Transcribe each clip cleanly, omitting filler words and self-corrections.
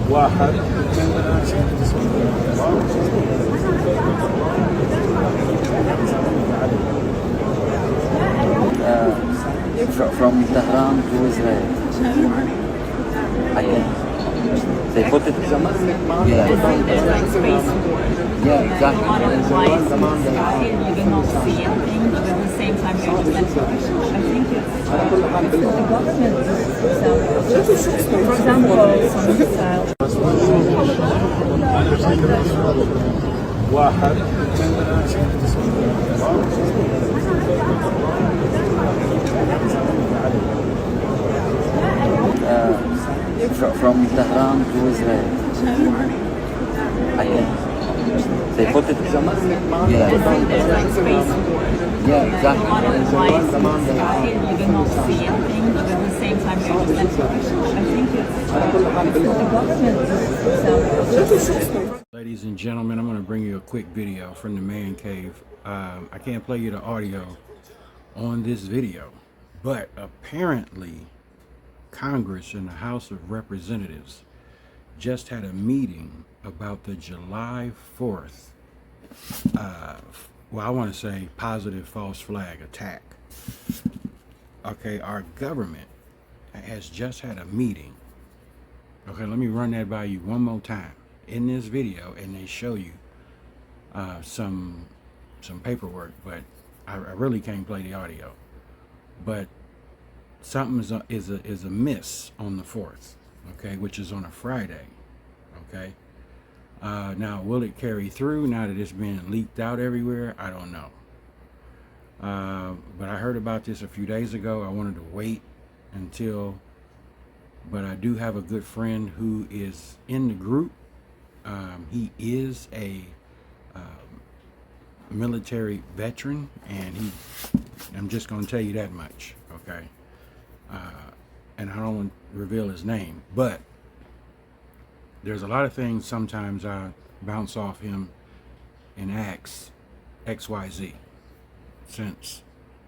واحد from Tehran to Israel. I can. They put it. Yeah. Yeah, exactly. On a license, you do not see anything, but at the same time you're just like, I think it's the government itself. For example, some missile. واحد From Tehran to Israel. I can. They put it. Yeah. Yeah, exactly. On a license, you do not see anything, but at the same time you're just like, I think it's the government itself. Ladies and gentlemen, I'm going to bring you a quick video from the man cave. I can't play you the audio on this video, but apparently Congress and the House of Representatives just had a meeting about the July 4th, well, I want to say positive false flag attack. Okay, our government has just had a meeting. Okay, let me run that by you one more time in this video, and they show you some paperwork, but I really can't play the audio. But something is amiss on the 4th, okay, which is on a Friday, okay. Now, will it carry through now that it's been leaked out everywhere? I don't know. But I heard about this a few days ago. I wanted to wait until, but I do have a good friend who is in the group. He is a military veteran, and I'm just going to tell you that much, okay? And I don't want to reveal his name, but there's a lot of things sometimes I bounce off him and ask XYZ, since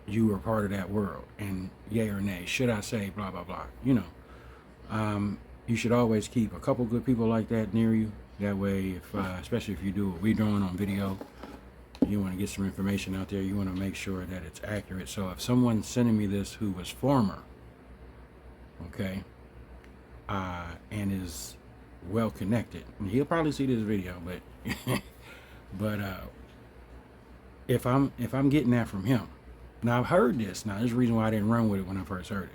you were part of that world, and yay or nay, should I say blah blah blah, you know. You should always keep a couple good people like that near you. That way, if especially if you do what we're doing on video, you want to get some information out there, you want to make sure that it's accurate. So if someone's sending me this who was former, okay, and is well connected, and he'll probably see this video, but if I'm getting that from him, now I've heard this. Now there's a reason why I didn't run with it when I first heard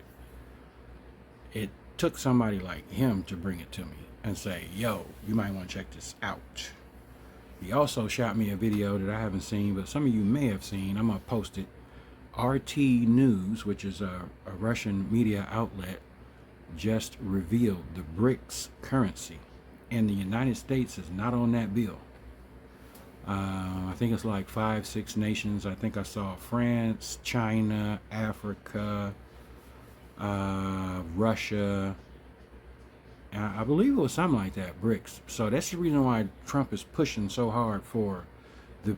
it. It took somebody like him to bring it to me and say, yo, you might want to check this out. He also shot me a video that I haven't seen, but some of you may have seen. I'm gonna post it. RT News, which is a Russian media outlet, just revealed the BRICS currency, and the United States is not on that bill. I think it's like 5-6 nations. I think I saw France, China, Africa, Russia, I believe it was something like that, BRICS. So that's the reason why Trump is pushing so hard for the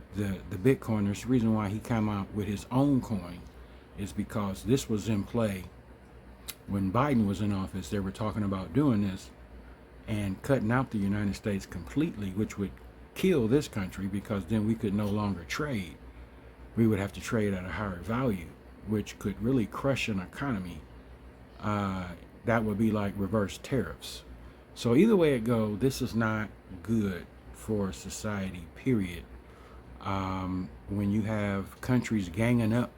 Bitcoin. There's the reason why he came out with his own coin, is because this was in play when Biden was in office. They were talking about doing this and cutting out the United States completely, which would kill this country, because then we could no longer trade. We would have to trade at a higher value, which could really crush an economy. That would be like reverse tariffs. So either way it go, this is not good for society, period. When you have countries ganging up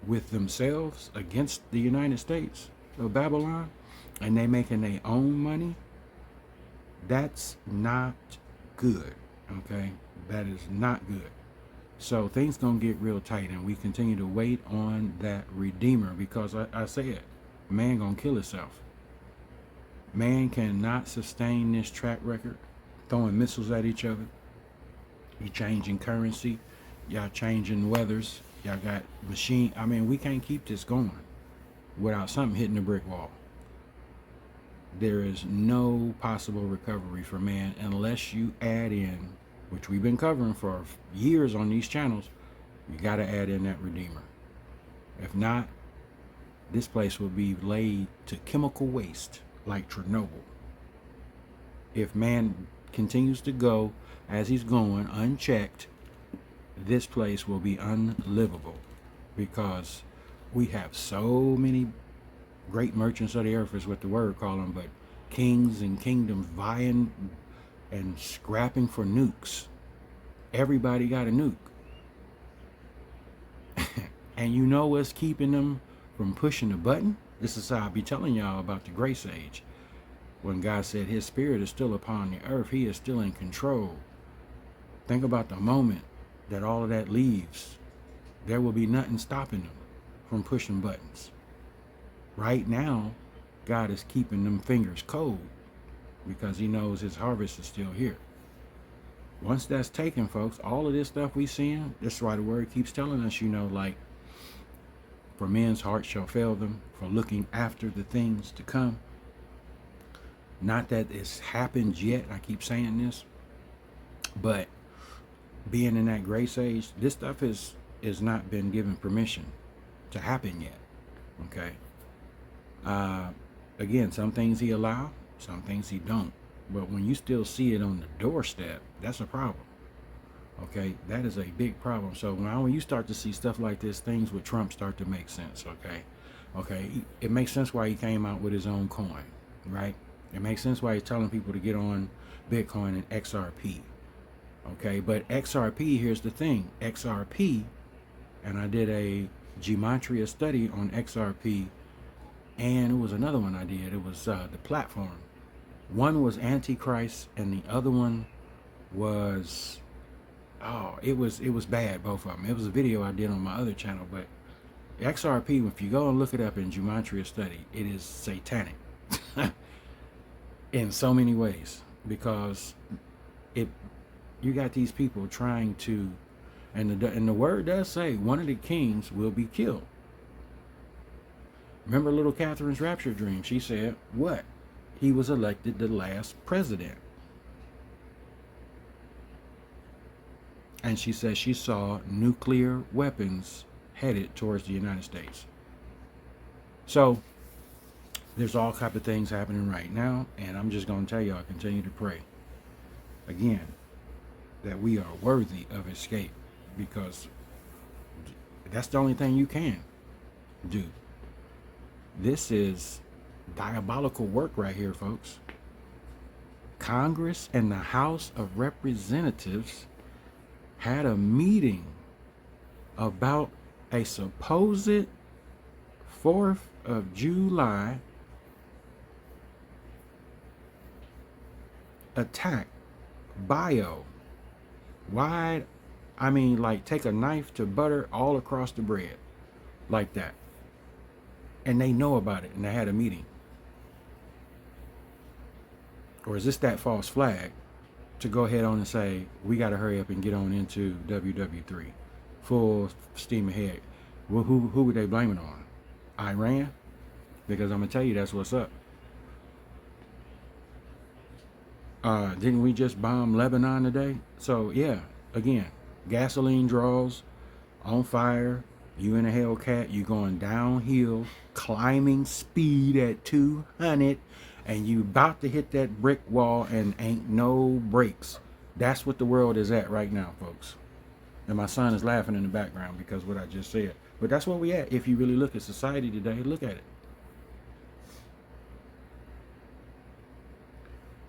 with themselves against the United States of Babylon, and they making their own money, that's not good, okay? That is not good. So things gonna get real tight, and we continue to wait on that Redeemer, because I say it, man gonna kill himself. Man cannot sustain this track record, throwing missiles at each other. You changing currency, y'all changing weathers, y'all got machine. I mean, we can't keep this going without something hitting the brick wall. There is no possible recovery for man unless you add in, which we've been covering for years on these channels, you got to add in that Redeemer. If not, this place will be laid to chemical waste like Chernobyl. If man continues to go as he's going unchecked, this place will be unlivable, because we have so many great merchants of the earth, is what the word call them, but kings and kingdoms vying and scrapping for nukes. Everybody got a nuke. And you know what's keeping them from pushing the button? This is how I be telling y'all about the grace age. When God said his spirit is still upon the earth, he is still in control. Think about the moment that all of that leaves. There will be nothing stopping them from pushing buttons. Right now, God is keeping them fingers cold because he knows his harvest is still here. Once that's taken, folks, all of this stuff we seeing, that's why the word keeps telling us, like, for men's hearts shall fail them for looking after the things to come. Not that it's happened yet, I keep saying this, but being in that grace age, this stuff is not been given permission to happen yet. Okay. Again, some things he allow, some things he don't. But when you still see it on the doorstep, that's a problem. Okay, that is a big problem. So now when you start to see stuff like this, things with Trump start to make sense. Okay, it makes sense why he came out with his own coin, right? It makes sense why he's telling people to get on Bitcoin and XRP. Okay, but XRP, here's the thing, XRP, and I did a gematria study on XRP, and it was another one I did. It was the platform. One was Antichrist, and the other one was, it was bad, both of them. It was a video I did on my other channel, but XRP, if you go and look it up in gematria study, it is satanic in so many ways, because you got these people trying to, and the word does say one of the kings will be killed. Remember little Catherine's rapture dream? She said, what? He was elected the last president. And she said she saw nuclear weapons headed towards the United States. So there's all type of things happening right now, and I'm just going to tell y'all, continue to pray again that we are worthy of escape, because that's the only thing you can do. This is diabolical work right here, folks. Congress and the House of Representatives had a meeting about a supposed 4th of July attack. Wide, I mean, like take a knife to butter all across the bread, like that. And they know about it, and they had a meeting. Or is this that false flag to go ahead on and say, we got to hurry up and get on into WW3, full steam ahead? Well, who would they blame it on? Iran? Because I'm going to tell you that's what's up. Didn't we just bomb Lebanon today? So, yeah, again, gasoline draws on fire. You in a Hellcat, you going downhill, climbing speed at 200, and you about to hit that brick wall and ain't no brakes. That's what the world is at right now, folks. And my son is laughing in the background because of what I just said. But that's where we at. If you really look at society today, look at it.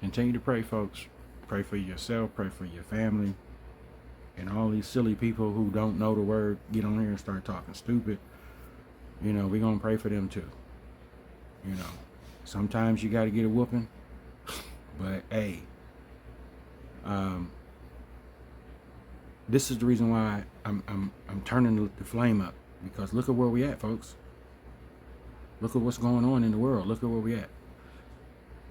Continue to pray, folks. Pray for yourself, pray for your family. And all these silly people who don't know the word get on here and start talking stupid. We're going to pray for them too. Sometimes you got to get a whooping. But, hey, this is the reason why I'm turning the flame up. Because look at where we at, folks. Look at what's going on in the world. Look at where we at.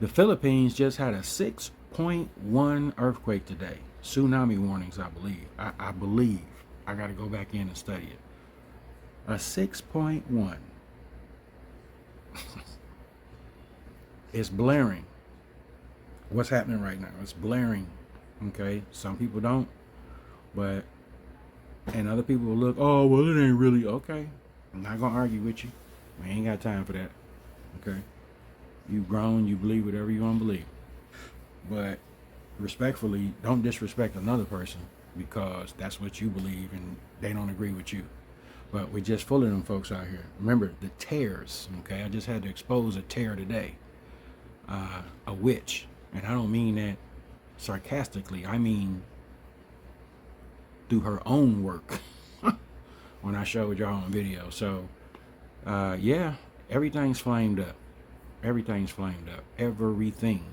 The Philippines just had a 6.1 earthquake today. Tsunami warnings, I believe. I believe. I got to go back in and study it. A 6.1. It's blaring. What's happening right now? It's blaring. Okay? Some people don't. And other people will look, oh, well, it ain't really. Okay. I'm not going to argue with you. We ain't got time for that. Okay? You grown, you believe whatever you want to believe. But respectfully, don't disrespect another person because that's what you believe and they don't agree with you. But we're just full of them folks out here. Remember, the tares, okay? I just had to expose a tare today. A witch. And I don't mean that sarcastically. I mean through her own work when I showed y'all on video. So, yeah, everything's flamed up. Everything's flamed up. Everything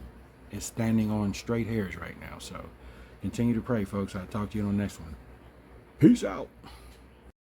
is standing on straight hairs right now. So, continue to pray, folks. I'll talk to you on the next one. Peace out.